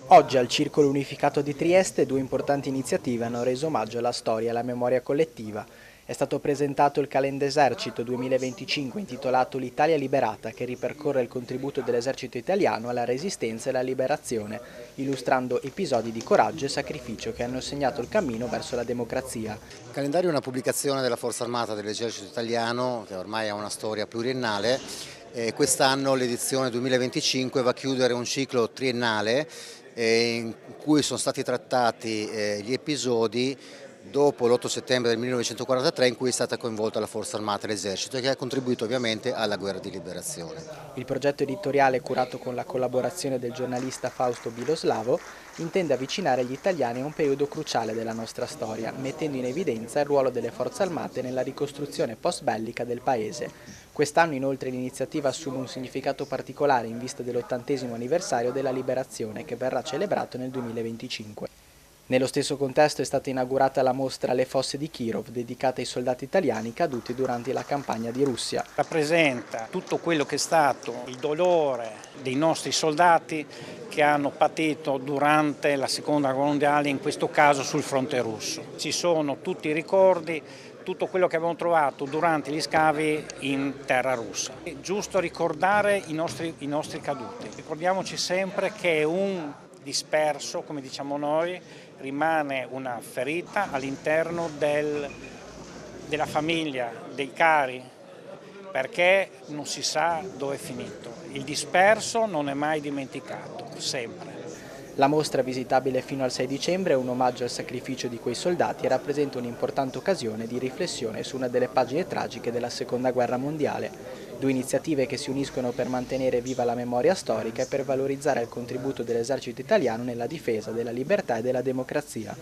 Oggi al Circolo Unificato di Trieste due importanti iniziative hanno reso omaggio alla storia e alla memoria collettiva. È stato presentato il Calendesercito 2025 intitolato L'Italia liberata, che ripercorre il contributo dell'esercito italiano alla resistenza e alla liberazione, illustrando episodi di coraggio e sacrificio che hanno segnato il cammino verso la democrazia. Il calendario è una pubblicazione della Forza Armata dell'Esercito Italiano che ormai ha una storia pluriennale e quest'anno l'edizione 2025 va a chiudere un ciclo triennale in cui sono stati trattati gli episodi dopo l'8 settembre del 1943 in cui è stata coinvolta la Forza Armata e l'Esercito e che ha contribuito ovviamente alla guerra di liberazione. Il progetto editoriale, curato con la collaborazione del giornalista Fausto Biloslavo, intende avvicinare gli italiani a un periodo cruciale della nostra storia, mettendo in evidenza il ruolo delle forze armate nella ricostruzione post-bellica del paese. Quest'anno inoltre l'iniziativa assume un significato particolare in vista dell'80° anniversario della liberazione, che verrà celebrato nel 2025. Nello stesso contesto è stata inaugurata la mostra Le fosse di Kirov, dedicata ai soldati italiani caduti durante la campagna di Russia. Rappresenta tutto quello che è stato il dolore dei nostri soldati che hanno patito durante la seconda guerra mondiale, in questo caso sul fronte russo. Ci sono tutti i ricordi, tutto quello che abbiamo trovato durante gli scavi in terra russa. È giusto ricordare i nostri caduti. Ricordiamoci sempre che un disperso, come diciamo noi, rimane una ferita all'interno della famiglia, dei cari, perché non si sa dove è finito. Il disperso non è mai dimenticato, sempre. La mostra, visitabile fino al 6 dicembre, è un omaggio al sacrificio di quei soldati e rappresenta un'importante occasione di riflessione su una delle pagine tragiche della Seconda Guerra Mondiale. Due iniziative che si uniscono per mantenere viva la memoria storica e per valorizzare il contributo dell'esercito italiano nella difesa della libertà e della democrazia.